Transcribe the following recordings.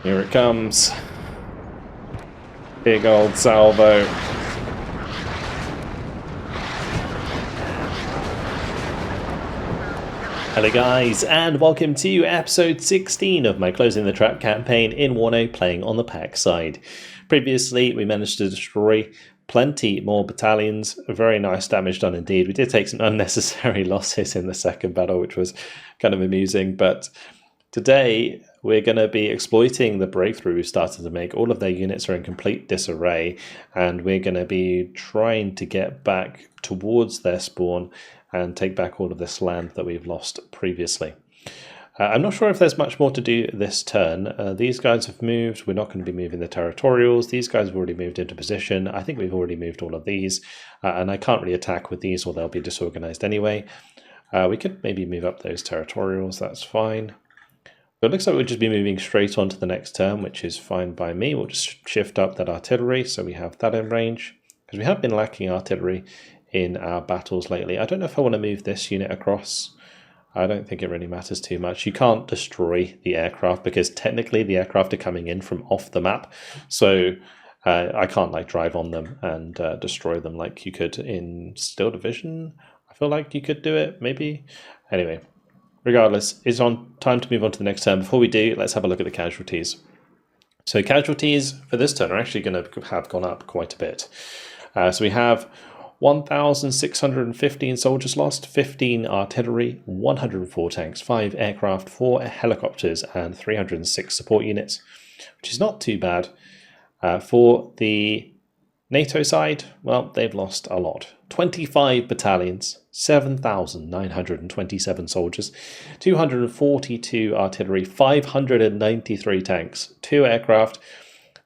Here it comes. Big old salvo. Hello guys, and welcome to episode 16 of my Closing the Trap campaign in WARNO, playing on the PACT side. Previously, we managed to destroy plenty more battalions. Very nice damage done indeed. We did take some unnecessary losses in the second battle, which was kind of amusing, but today we're going to be exploiting the breakthrough we've started to make. All of their units are in complete disarray, and we're going to be trying to get back towards their spawn and take back all of this land that we've lost previously. I'm not sure if there's much more to do this turn. These guys have moved. We're not going to be moving the territorials. These guys have already moved into position. I think we've already moved all of these, and I can't really attack with these or they'll be disorganized anyway. We could maybe move up those territorials. That's fine. So it looks like we'll just be moving straight on to the next turn, which is fine by me. We'll just shift up that artillery so we have that in range, because we have been lacking artillery in our battles lately. I don't know if I want to move this unit across. I don't think it really matters too much. You can't destroy the aircraft because technically the aircraft are coming in from off the map, so I can't like drive on them and destroy them like you could in Steel Division. I feel like you could do it, maybe. Anyway, regardless, it's on time to move on to the next turn. Before we do, let's have a look at the casualties. So casualties for this turn are actually going to have gone up quite a bit. So we have 1,615 soldiers lost, 15 artillery, 104 tanks, 5 aircraft, 4 helicopters, and 306 support units, which is not too bad. For the NATO side, well, they've lost a lot. 25 battalions, 7,927 soldiers, 242 artillery, 593 tanks, 2 aircraft,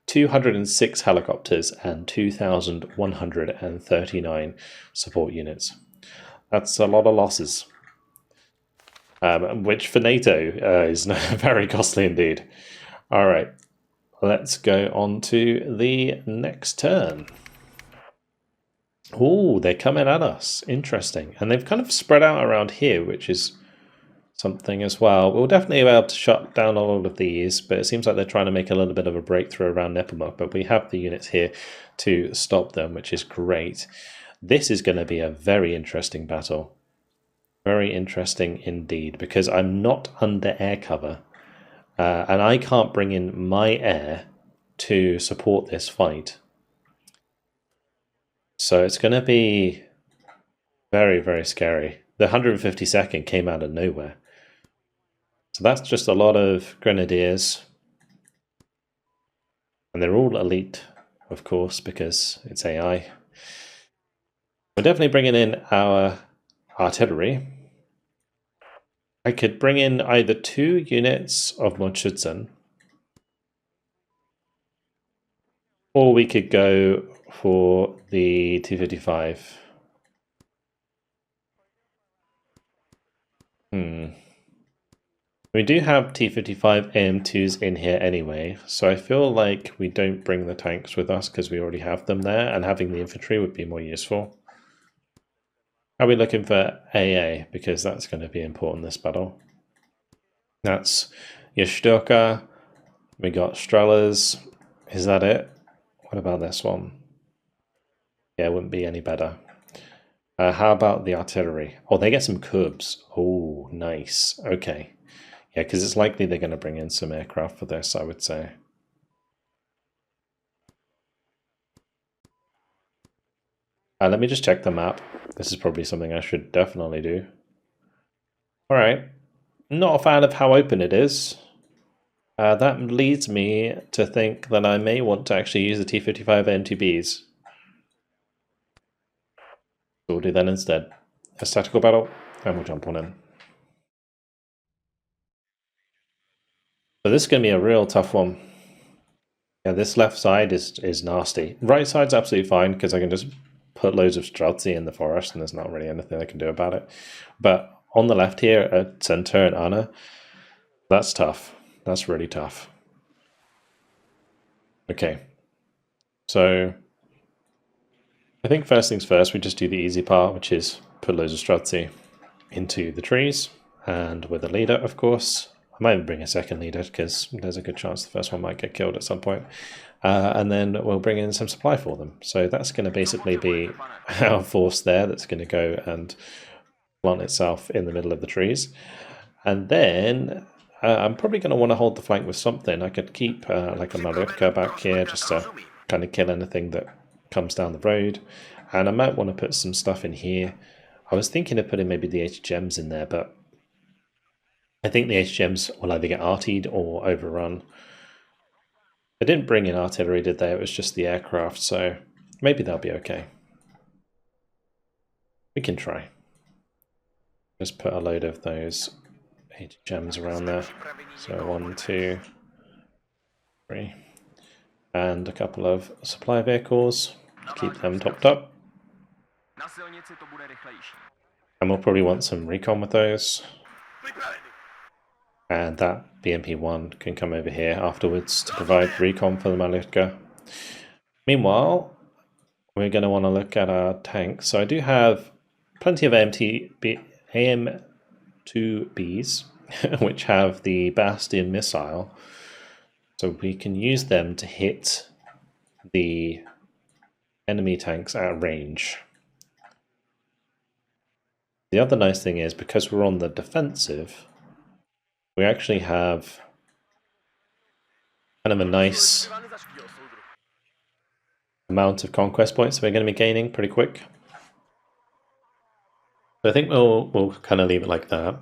206 helicopters, and 2,139 support units. That's a lot of losses, which for NATO is very costly indeed. All right, let's go on to the next turn. Oh, they're coming at us. Interesting. And they've kind of spread out around here, which is something as well. We'll definitely be able to shut down all of these, but it seems like they're trying to make a little bit of a breakthrough around Nepomuk, but we have the units here to stop them, which is great. This is going to be a very interesting battle. Very interesting indeed, because I'm not under air cover, and I can't bring in my air to support this fight. So it's going to be very, very scary. The 152nd came out of nowhere. So that's just a lot of grenadiers. And they're all elite, of course, because it's AI. We're definitely bringing in our artillery. I could bring in either 2 units of Mordschützen, or we could go for the T-55. We do have T-55 AM2s in here anyway, so I feel like we don't bring the tanks with us because we already have them there, and having the infantry would be more useful. Are we looking for AA? Because that's going to be important this battle. That's your Stürker. We got Strelers. Is that it? What about this one? Yeah, it wouldn't be any better. How about the artillery? Oh, they get some Kubs. Oh, nice. Okay. Yeah, because it's likely they're going to bring in some aircraft for this, I would say. Let me just check the map. This is probably something I should definitely do. All right. Not a fan of how open it is. That leads me to think that I may want to actually use the T-55 MTBs. So we'll do that instead. A tactical battle, and we'll jump on in. So this is going to be a real tough one. Yeah, this left side is nasty. Right side's absolutely fine because I can just put loads of Streltsy in the forest and there's not really anything I can do about it. But on the left here at Center and Anna, that's tough. That's really tough. Okay. So I think first things first, we just do the easy part, which is put loads of Streltsy into the trees, and with a leader, of course, I might even bring a second leader because there's a good chance the first one might get killed at some point. And then we'll bring in some supply for them. So that's going to basically be our force there that's going to go and plant itself in the middle of the trees. And then I'm probably going to want to hold the flank with something. I could keep like a Malutka back here just to kind of kill anything that comes down the road. And I might want to put some stuff in here. I was thinking of putting maybe the HGMs in there, but I think the HGMs will either get artied or overrun. They didn't bring in artillery, did they? It was just the aircraft, so maybe they'll be okay. We can try. Just put a load of those HGMs around there. So 1, 2, 3. And a couple of supply vehicles. Keep them topped up. And we'll probably want some recon with those. And that BMP-1 can come over here afterwards to provide recon for the Malutka. Meanwhile, we're going to want to look at our tanks. So I do have plenty of AM2Bs, which have the Bastion missile. So we can use them to hit the enemy tanks at range. The other nice thing is, because we're on the defensive, we actually have kind of a nice amount of conquest points we're going to be gaining pretty quick. So I think we'll kind of leave it like that.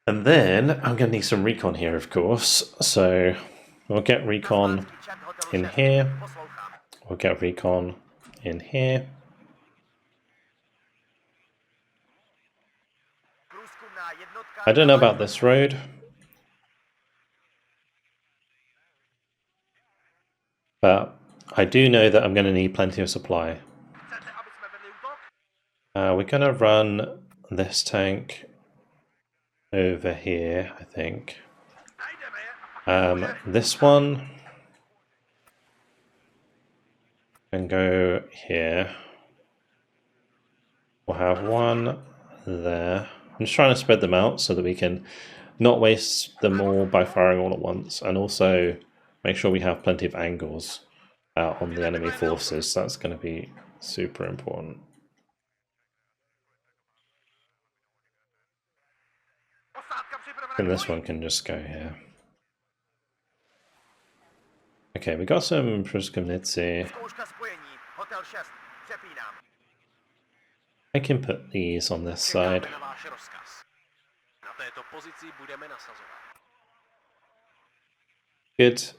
And then I'm going to need some recon here, of course. So we'll get recon in here. We'll get recon in here. I don't know about this road. But I do know that I'm going to need plenty of supply. We're going to run this tank over here, I think. This one can go here. We'll have one there. I'm just trying to spread them out so that we can not waste them all by firing all at once, and also make sure we have plenty of angles on the enemy forces. That's going to be super important. And this one can just go here. Okay, we got some Pruskovnici. I can put these on this side. Good.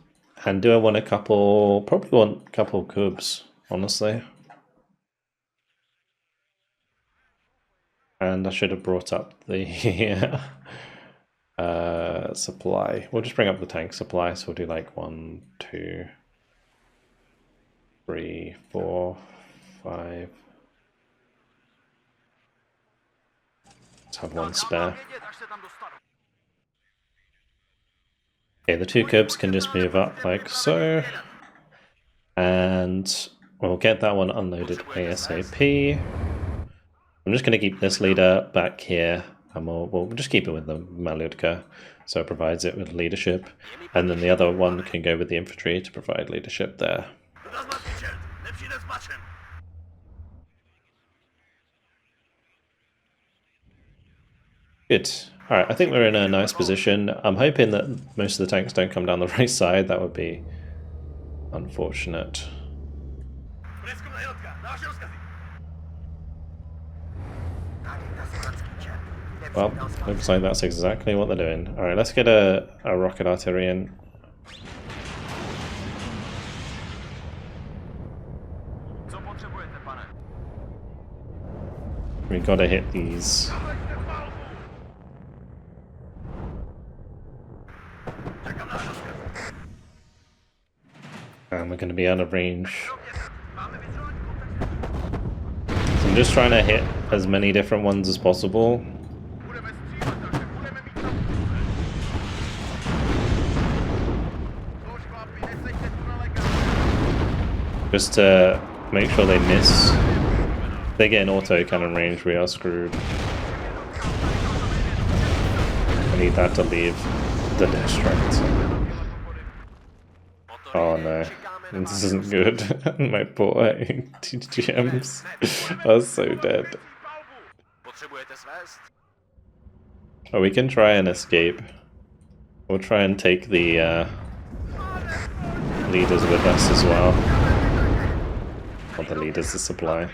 And do I want a couple? Probably want a couple of cubs, honestly. And I should have brought up the supply. We'll just bring up the tank supply. So we'll do like 1, 2, 3, 4, 5. Let's have one spare. Okay, the 2 cubs can just move up like so. And we'll get that one unloaded ASAP. I'm just going to keep this leader back here, and we'll just keep it with the Malutka, so it provides it with leadership. And then the other one can go with the infantry to provide leadership there. Good. Alright, I think we're in a nice position. I'm hoping that most of the tanks don't come down the right side. That would be unfortunate. Well, looks like that's exactly what they're doing. Alright, let's get a rocket artillery in. We gotta hit these. And we're gonna be out of range. So I'm just trying to hit as many different ones as possible. Just to make sure they miss. If they get an auto cannon range, we are screwed. I need that to leave the district. Oh no, this isn't good. My poor 2 gems are so dead. Oh, we can try and escape. We'll try and take the leaders with us as well. Or the leaders, the supply.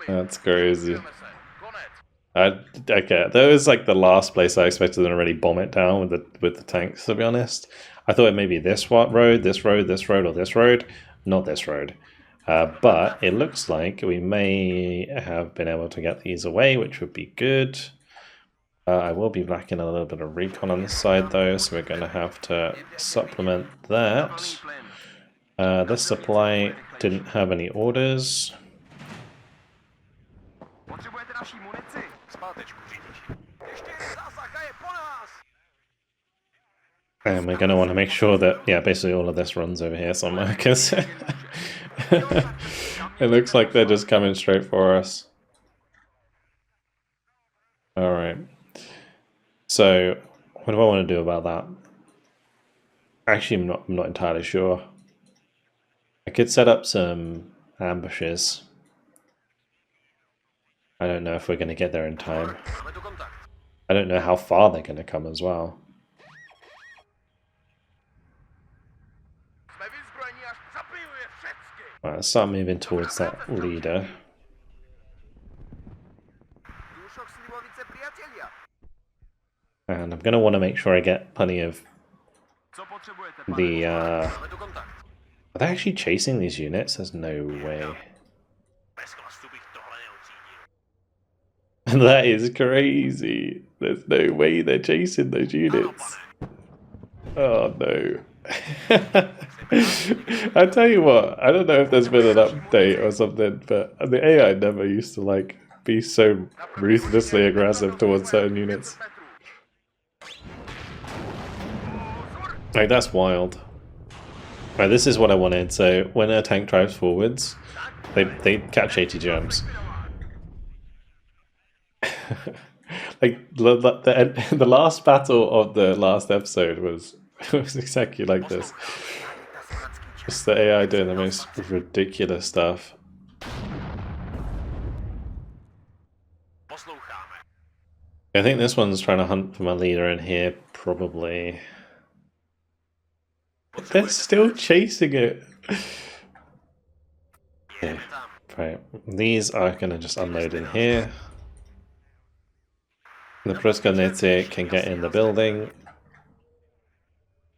That's crazy. Okay, that was like the last place I expected them to really bomb it down with the tanks, to be honest. I thought it may be this road, this road, this road, or this road. Not this road. But it looks like we may have been able to get these away, which would be good. I will be lacking a little bit of recon on this side though, so we're going to have to supplement that. This supply didn't have any orders. And we're going to want to make sure that, yeah, basically all of this runs over here somewhere, because it looks like they're just coming straight for us. Alright. So, what do I want to do about that? Actually, I'm not entirely sure. I could set up some ambushes. I don't know if we're going to get there in time. I don't know how far they're going to come as well. Right, let's start moving towards that leader. And I'm going to want to make sure I get plenty of the... Are they actually chasing these units? There's no way. That is crazy. There's no way they're chasing those units. Oh no. I tell you what, I don't know if there's been an update or something, but the AI never used to like be so ruthlessly aggressive towards certain units. Like, that's wild. Right, this is what I wanted. So when a tank drives forwards, they catch 80 gems. Like the last battle of the last episode was exactly like this. Just the AI doing the most ridiculous stuff. I think this one's trying to hunt for my leader in here, probably. But they're still chasing it. Yeah, right. These are going to just unload in here. The Proskonete can get in the building.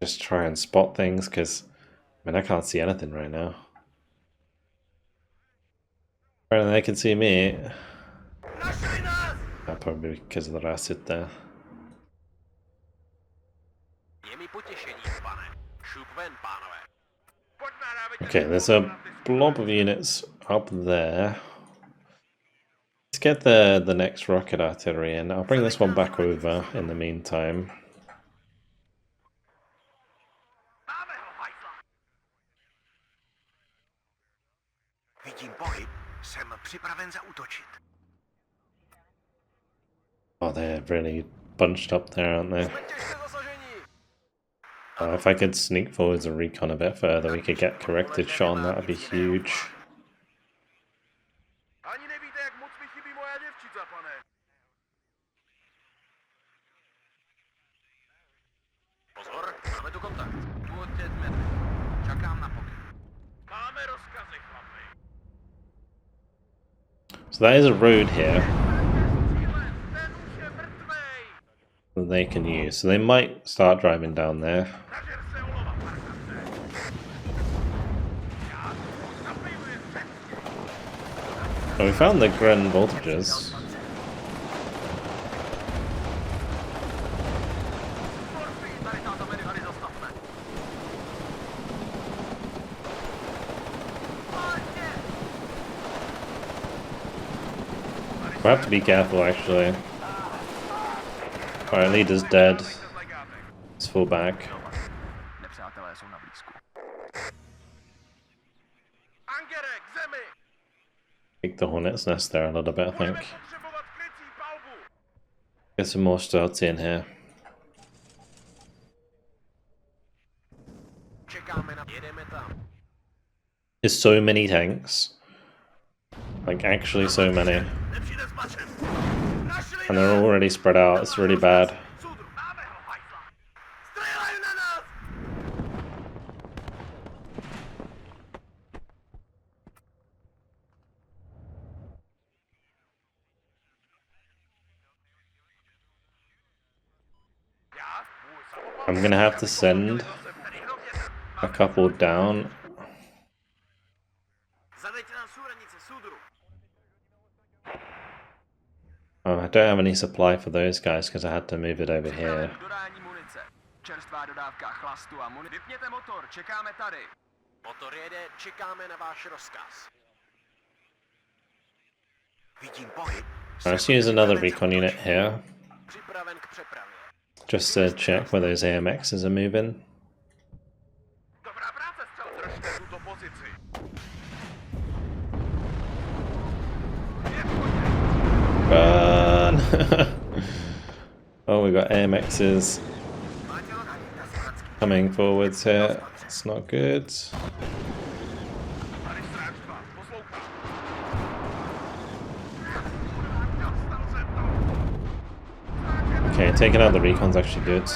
Just try and spot things, because I mean, I can't see anything right now. Apparently they can see me. Probably because of the acid there. Okay, there's a blob of units up there. Let's get the next rocket artillery in. I'll bring this one back over in the meantime. Oh, they're really bunched up there, aren't they? If I could sneak forwards and recon a bit further, we could get corrected shot on that, would be huge. So that is a road here that they can use. So they might start driving down there. Oh, we found the grand voltages. We have to be careful, actually. Alright, leader's dead. Let's fall back. Take the hornet's nest there a little bit, I think. Get some more stealthy in here. There's so many tanks. Like, actually so many. And they're already spread out, it's really bad. I'm gonna have to send a couple down. Oh, I don't have any supply for those guys because I had to move it over here. Let's use another recon unit here. Just to check where those AMXs are moving. Run! Oh, we got AMXs coming forwards here. It's not good. Okay, taking out the recon's actually good.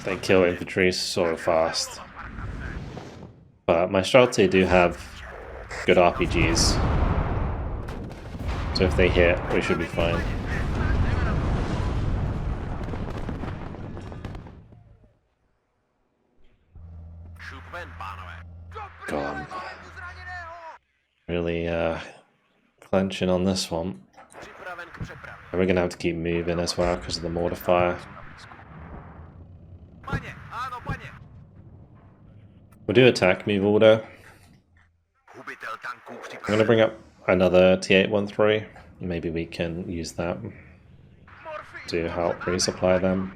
They kill infantry so fast. But my Streltsy do have good RPGs. So if they hit, we should be fine. God. Really clenching on this one. And we're gonna have to keep moving as well because of the mortar fire. We'll do attack move order. I'm gonna bring up another T813. Maybe we can use that to help resupply them.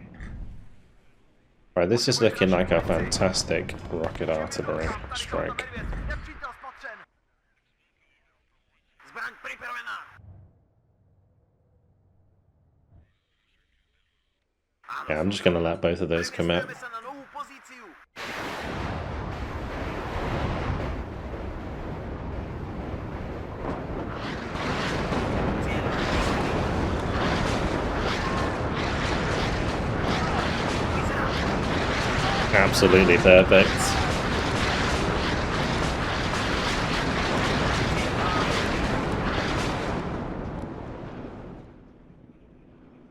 Right, this is looking like a fantastic rocket artillery strike. Yeah, I'm just gonna let both of those commit. Absolutely perfect.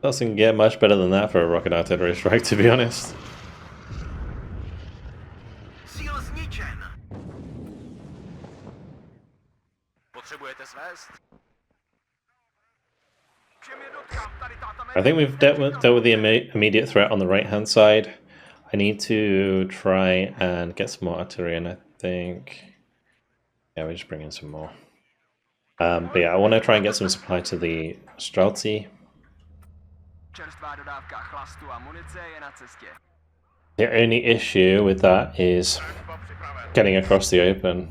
Doesn't get much better than that for a rocket artillery strike, to be honest. I think we've dealt with the immediate threat on the right hand side. I need to try and get some more artillery in, I think. Yeah, we're just bringing some more. But yeah, I want to try and get some supply to the Streltsy. The only issue with that is getting across the open.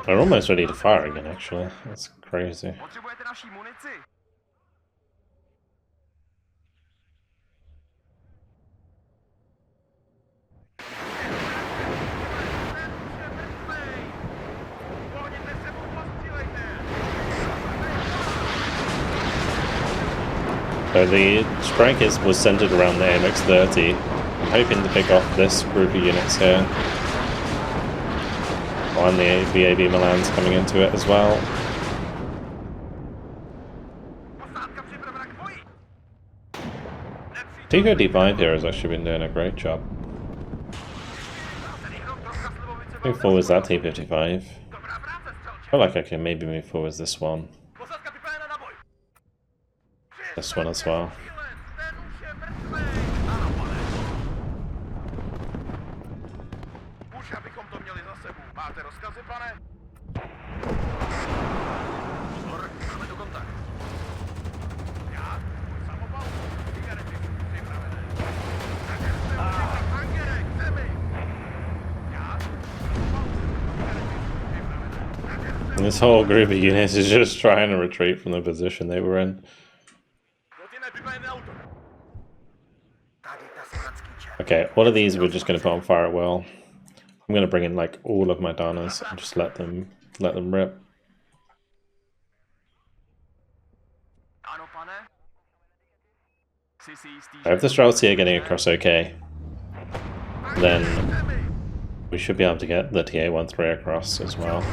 They're almost ready to fire again, actually. That's crazy. So the strike was centered around the AMX-30. I'm hoping to pick off this group of units here. Oh, and the VAB Milan's coming into it as well. Tico D5 here has actually been doing a great job. Move forwards that T55. I feel like I can maybe move forwards this one. This one as well. This whole group of units is just trying to retreat from the position they were in. Okay, all of these we're just going to put on fire at will. I'm going to bring in like all of my Danas and just let them rip. If the Streltsy are getting across okay, then we should be able to get the TA-13 across as well.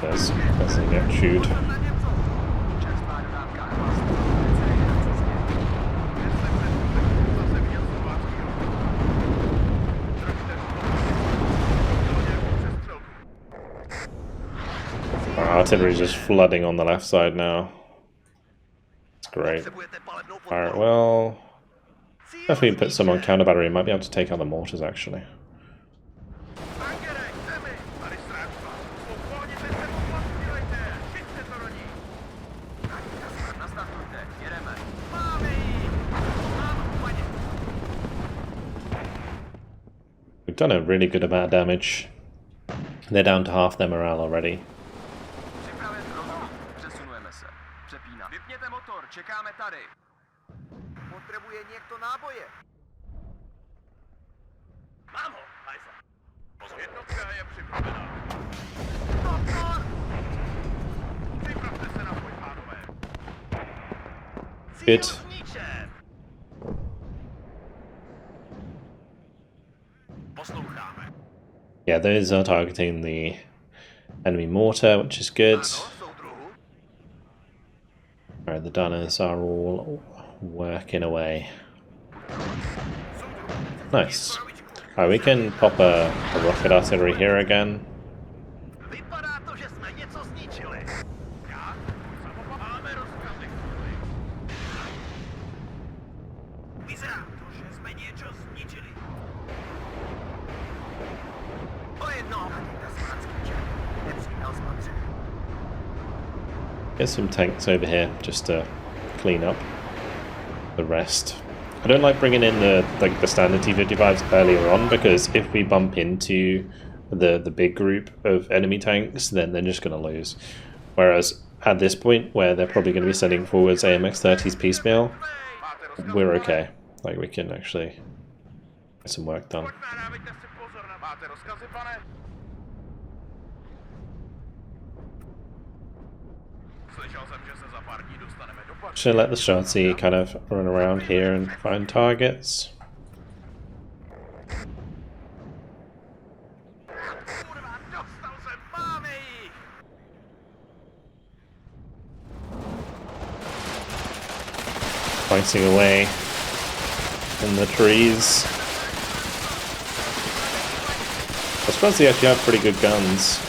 There's they get chewed. Our artillery is just flooding on the left side now. It's great. Fire it well. If we put some on counter battery, we might be able to take out the mortars actually. We've done a really good amount of damage. They're down to half their morale already. Good. Yeah, those are targeting the enemy mortar, which is good. Alright, the Danas are all working away. Nice. Alright, we can pop a rocket artillery here again. Get some tanks over here just to clean up the rest. I don't like bringing in the standard T-55s earlier on, because if we bump into the big group of enemy tanks, then they're just going to lose. Whereas at this point, where they're probably going to be sending forwards AMX-30s piecemeal, we're okay. Like, we can actually get some work done. Should let the Streltsy kind of run around here and find targets. Fighting away in the trees. The Streltsy actually have pretty good guns.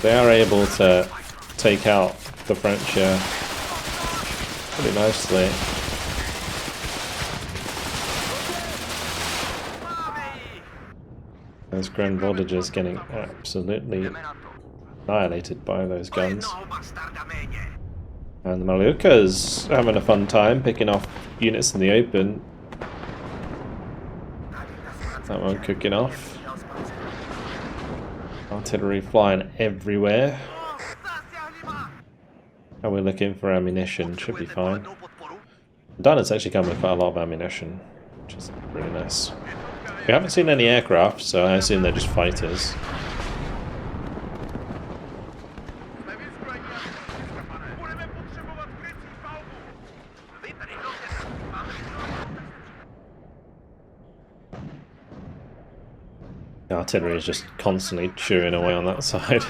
They are able to take out the French here pretty nicely. Those Grand Voltigeurs getting absolutely annihilated by those guns. And the Maluka's having a fun time picking off units in the open. That one cooking off. Artillery flying everywhere. And we're looking for ammunition, should be fine. The Dyna's actually come with quite a lot of ammunition, which is really nice. We haven't seen any aircraft, so I assume they're just fighters. The artillery is just constantly chewing away on that side.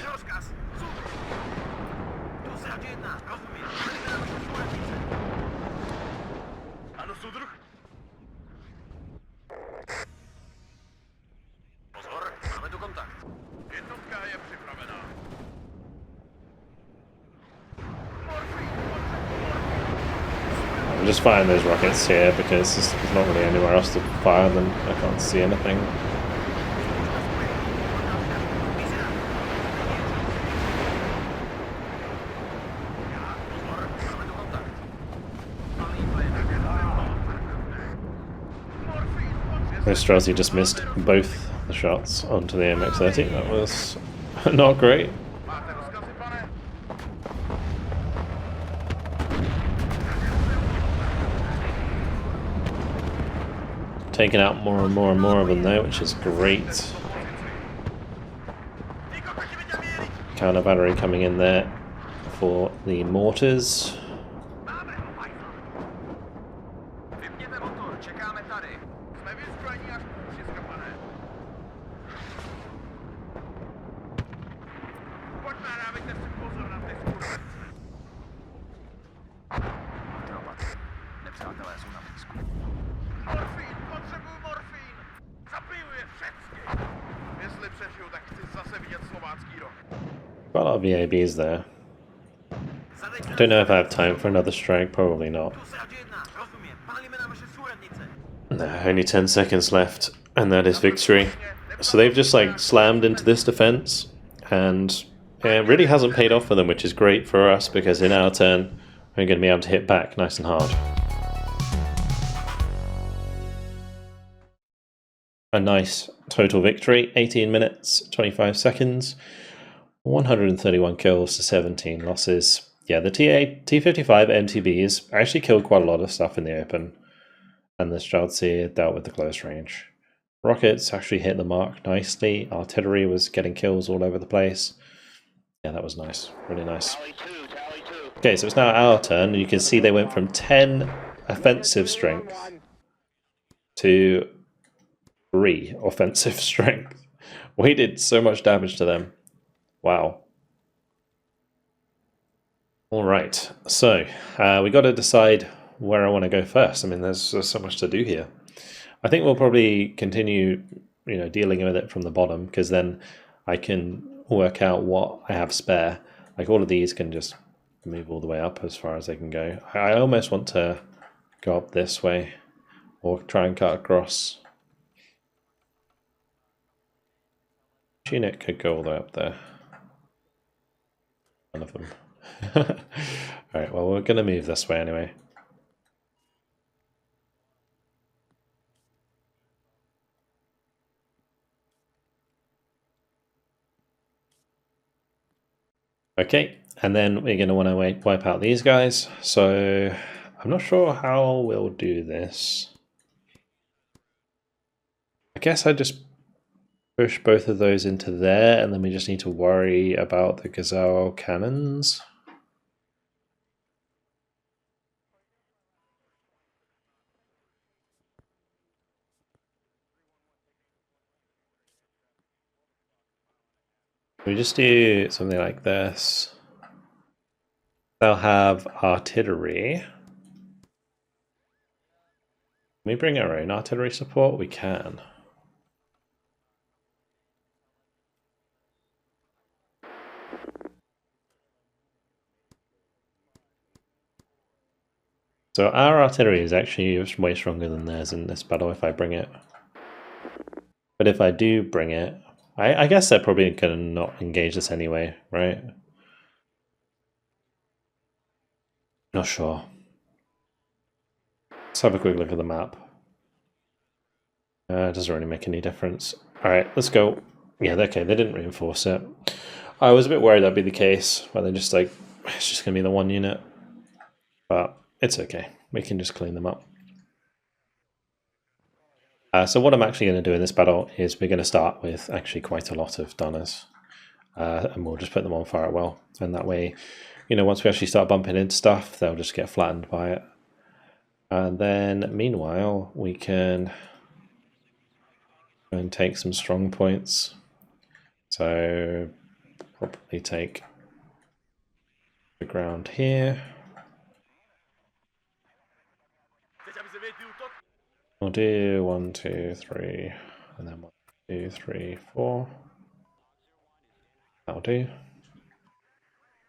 I'm just firing those rockets here because there's not really anywhere else to fire them. I can't see anything. Straussy just missed both the shots onto the MX-30. That was not great. Taking out more and more and more of them though, which is great. Counter battery coming in there for the mortars. Quite a lot of VABs there. I don't know if I have time for another strike, probably not. No, only 10 seconds left, and that is victory. So they've just like slammed into this defense, and it really hasn't paid off for them, which is great for us because in our turn we're going to be able to hit back nice and hard. A nice total victory, 18 minutes, 25 seconds, 131 kills to 17 losses. Yeah, the T-55 MTBs actually killed quite a lot of stuff in the open, and the Streltsy dealt with the close range. Rockets actually hit the mark nicely. Artillery was getting kills all over the place. Yeah, that was nice, really nice. Okay, so it's now our turn, and you can see they went from 10 offensive strength to 3 offensive strength. We did so much damage to them. Wow. Alright, so we got to decide where I want to go first. I mean, there's so much to do here. I think we'll probably continue, dealing with it from the bottom, because then I can work out what I have spare. Like all of these can just move all the way up as far as they can go. I almost want to go up this way or try and cut across. Unit could go all the way up there. None of them. Alright, well, we're going to move this way anyway. Okay, and then we're going to want to wipe out these guys. So I'm not sure how we'll do this. I guess I just push both of those into there, and then we just need to worry about the Gazelle cannons. We just do something like this. They'll have artillery. Can we bring our own artillery support? We can. So our artillery is actually way stronger than theirs in this battle if I bring it. But if I do bring it, I guess they're probably going to not engage us anyway, right? Not sure. Let's have a quick look at the map. It doesn't really make any difference. Alright, let's go. Yeah, okay, they didn't reinforce it. I was a bit worried that'd be the case, where they're just like, it's just going to be the one unit. But it's okay. We can just clean them up. So what I'm actually going to do in this battle is we're going to start with actually quite a lot of Donners. And we'll just put them on fire at will. And that way, once we actually start bumping into stuff, they'll just get flattened by it. And then, meanwhile, we can go and take some strong points. So, probably take the ground here. We'll do 1, 2, 3, and then 1, 2, 3, 4. That'll do.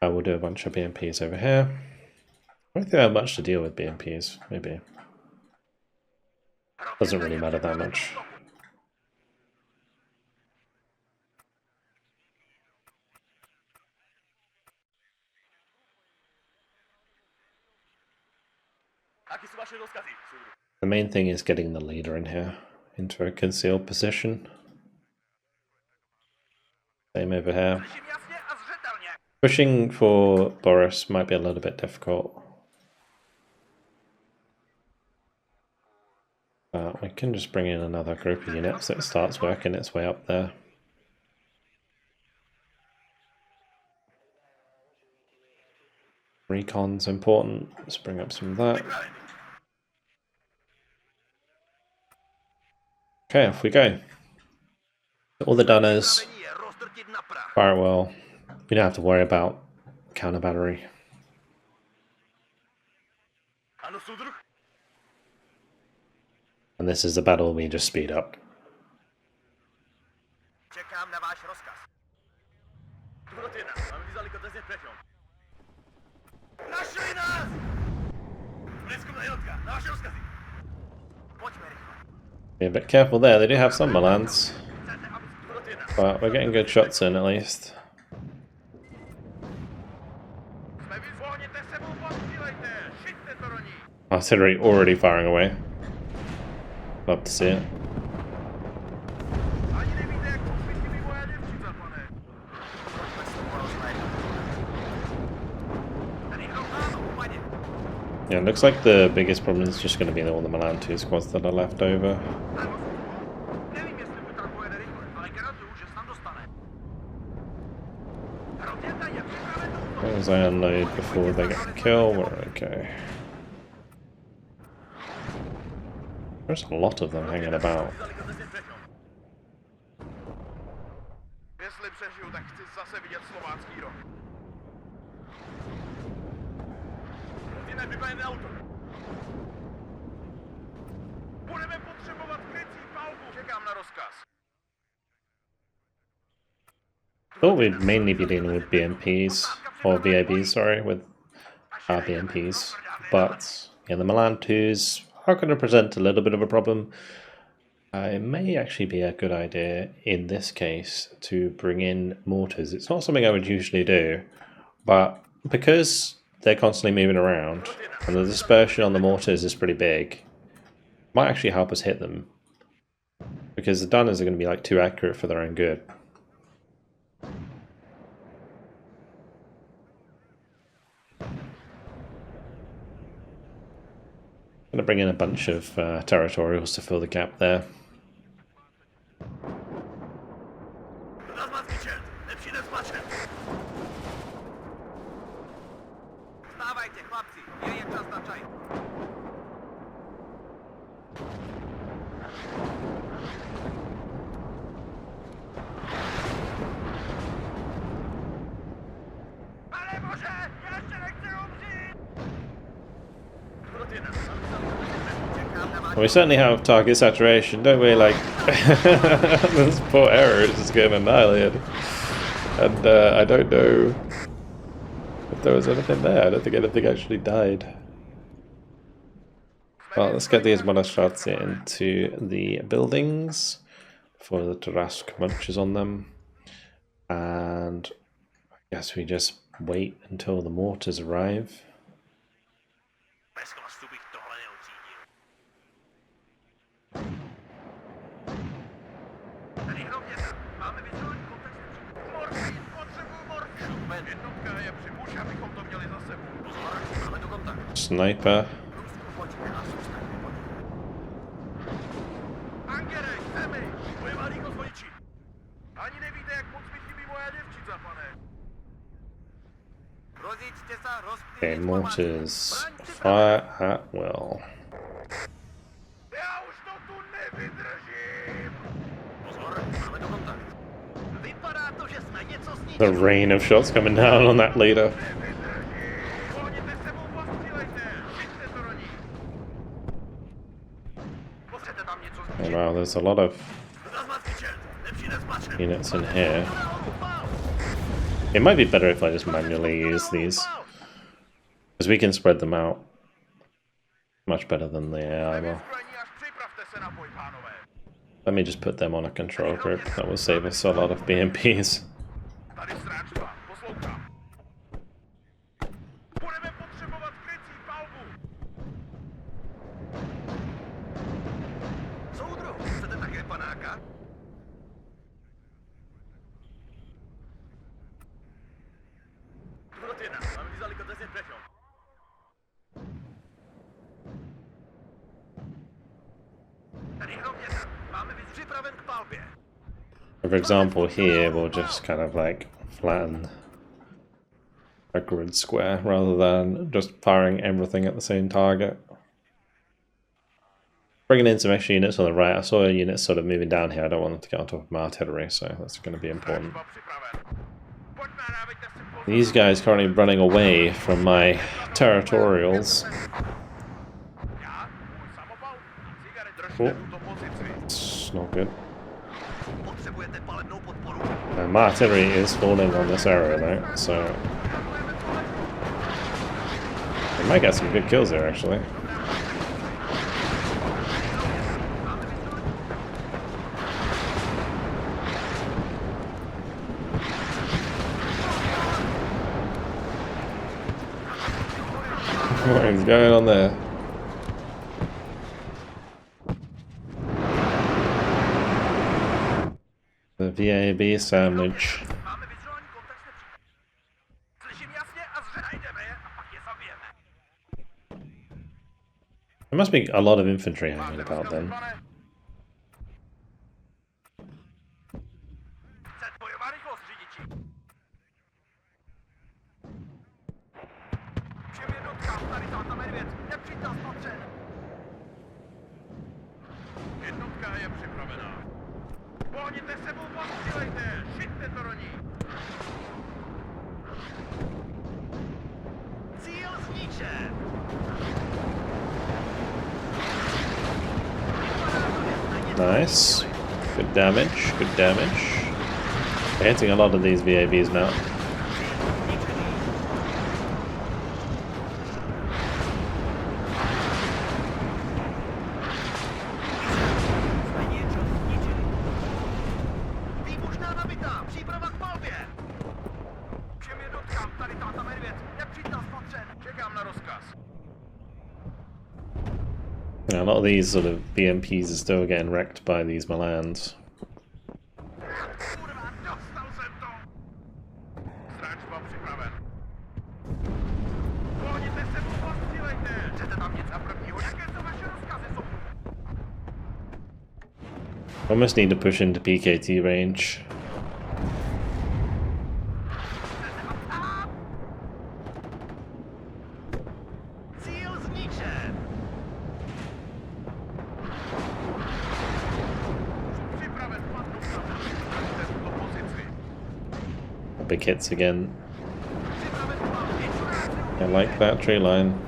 We'll do a bunch of BMPs over here. I don't think I have much to deal with BMPs, maybe. Doesn't really matter that much. The main thing is getting the leader in here, into a concealed position. Same over here. Pushing for Boris might be a little bit difficult. We can just bring in another group of units that starts working its way up there. Recon's important. Let's bring up some of that. Okay, off we go. All the Dunners. Fire well. We don't have to worry about counter battery. And this is a battle we just speed up. Be a bit careful there, they do have some Milans. But we're getting good shots in at least. Artillery already firing away. Love to see it. Yeah, it looks like the biggest problem is just going to be all the Milan 2 squads that are left over. As long as I unload before they get the kill, we're okay. There's a lot of them hanging about. Thought we'd mainly be dealing with BMPs, or VABs, sorry, with BMPs, but yeah, the Milan 2s are going to present a little bit of a problem. It may actually be a good idea in this case to bring in mortars. It's not something I would usually do, but because they're constantly moving around and the dispersion on the mortars is pretty big, it might actually help us hit them, because the Dunners are going to be like too accurate for their own good. I'm going to bring in a bunch of territorials to fill the gap there. We certainly have target saturation, don't we? Like, this poor error is just getting annihilated. And I don't know if there was anything there. I don't think anything actually died. Well, let's get these monoshots into the buildings before the Tarask munches on them. And I guess we just wait until the mortars arrive. Sniper. Okay, mortars. Fire at will. The rain of shots coming down on that leader. Oh wow, there's a lot of units in here. It might be better if I just manually use these, Because we can spread them out much better than the AI will. Let me just put them on a control group. That will save us a lot of BMPs. For example, here we'll just kind of like flatten a grid square rather than just firing everything at the same target. Bringing in some extra units on the right. I saw units sort of moving down here. I don't want them to get on top of my artillery, so that's going to be important. These guys currently running away from my territorials. Oh, it's not good. And my artillery is falling on this area though, so we might get some good kills there actually. What is going on there? The VAB sandwich. There must be a lot of infantry hanging about then. Nice. Good damage, good damage. We're hitting a lot of these VABs now. Yeah, a lot of these sort of BMPs are still getting wrecked by these Milans. Almost need to push into PKT range. Big hits again. I like that tree line.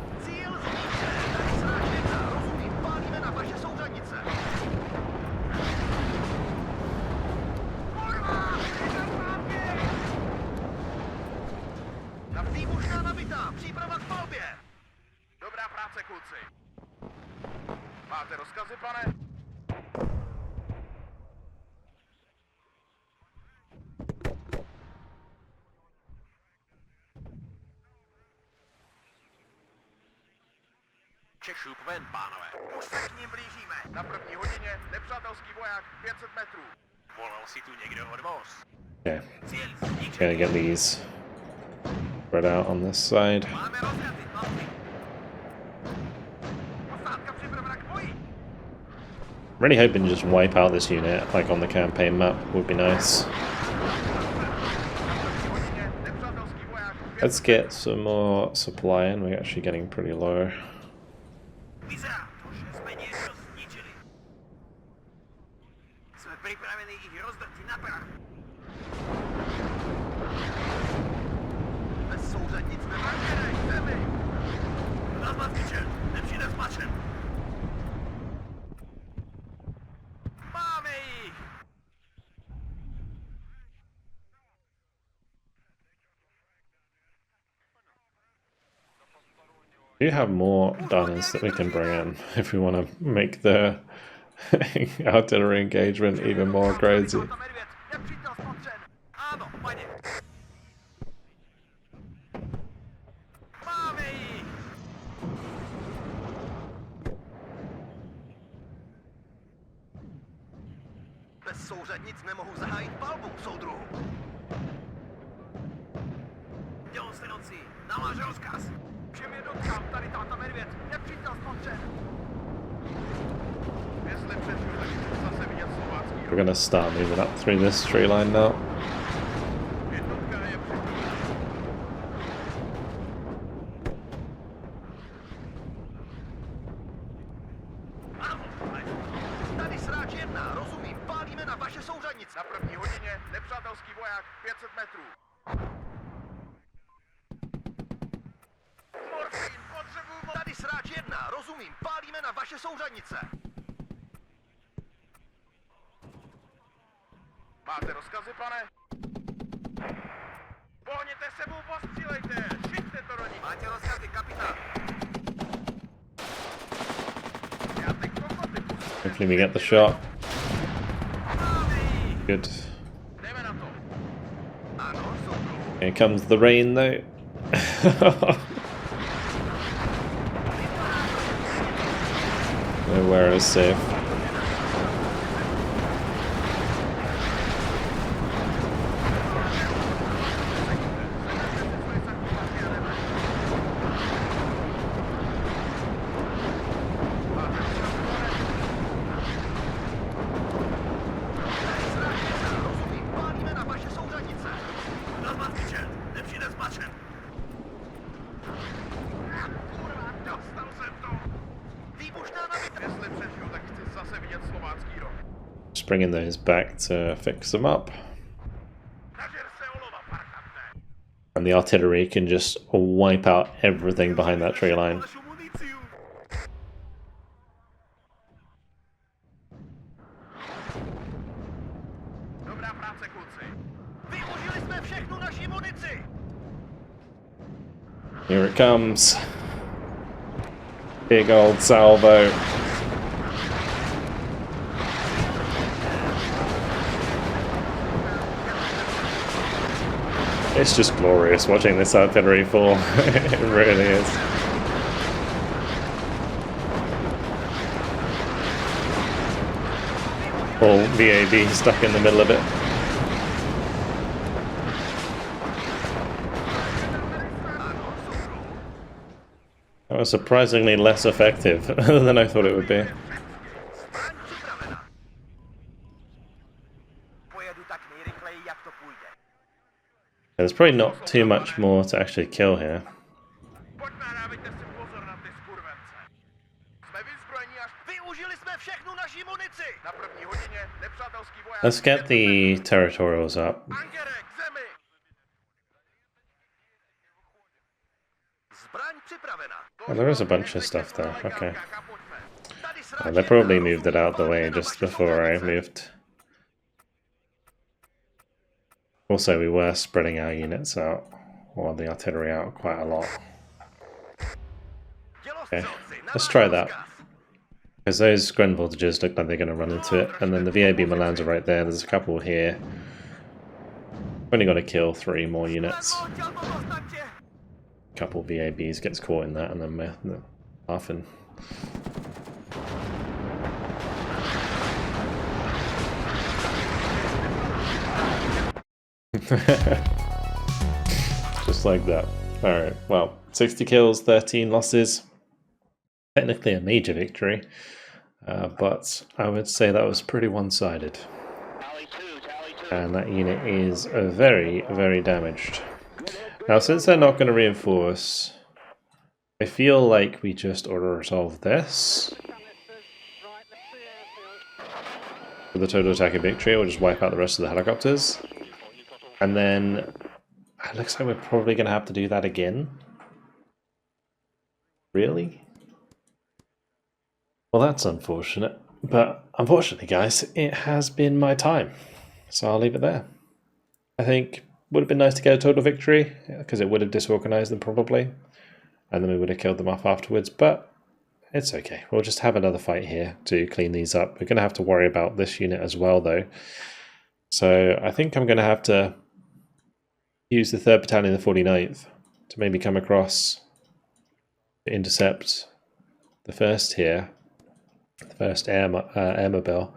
Šup ven, pánové. Už se k ním blížíme. Na první hodině nepřátelský voják 500 metrů. Volal si tu někdo odvoz. Okay. Gonna get these spread out on this side. Máme rozjaty, chlapci. Posádka připravena k boji. I'm really hoping to just wipe out this unit, like on the campaign map, would be nice. Let's get some more supply in, we're actually getting pretty low. We do have more gunners that we can bring in if we want to make the artillery engagement even more crazy. Bez souřadnic nemohu zahájit palbu, soudruhu. Dělostejnoci, namáže rozkaz. Všem jednotkám, tady táta medvěd, nepřítel spatřen. Jestli přežiju, tak chci zase vidět slovácký rok. We're gonna start moving up through this tree line now. Jednotka je tady sráč 1, rozumím, pálíme na vaše souřadnice. Na první hodině, nepřátelský voják, 500 metrů. Morfín, potřebuju... Tady sráč 1, rozumím, pálíme na vaše souřadnice. Máte rozkazy, pane? Pohněte sebou, postřílejte, šiťte to do nich. Máte rozkazy, kapitán. Já teď kokoty pustím. Hopefully we get the shot. Good. Jdeme na to. Ano, soudruhu. Here comes the rain though. Nowhere is safe. Just bringing those back to fix them up. And the artillery can just wipe out everything behind that tree line. Here it comes. Big old salvo. It's just glorious watching this artillery fall. It really is. All VAB stuck in the middle of it. That was surprisingly less effective than I thought it would be. There's probably not too much more to actually kill here. Let's get the territorials up. Oh, there is a bunch of stuff there, okay. They probably moved it out the way just before I moved. Also, we were spreading our units out, or the artillery out, quite a lot. Okay, let's try that. Because those Gren voltages look like they're going to run into it, and then the VAB Milans are right there, there's a couple here. Only got to kill 3 more units. A couple VABs gets caught in that, and then Hafen. Just like that. Alright, well, 60 kills, 13 losses. Technically a major victory, but I would say that was pretty one-sided. And that unit is very, very damaged. Now, since they're not going to reinforce, I feel like we just auto-resolve this. For the total attack and victory, we'll just wipe out the rest of the helicopters. And then, it looks like we're probably going to have to do that again. Really? Well, that's unfortunate. But unfortunately, guys, it has been my time. So I'll leave it there. I think it would have been nice to get a total victory, because it would have disorganized them probably. and then we would have killed them off afterwards, but it's okay. We'll just have another fight here to clean these up. We're going to have to worry about this unit as well, though. So I think I'm going to have to use the 3rd Battalion, the 49th, to maybe come across to intercept the first here, the first airmobile.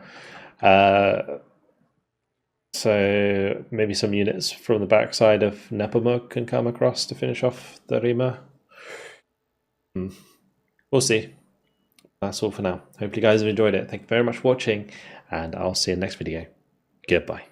So maybe some units from the backside of Nepomuk can come across to finish off the Rima. We'll see. That's all for now. Hope you guys have enjoyed it. Thank you very much for watching, and I'll see you in the next video. Goodbye.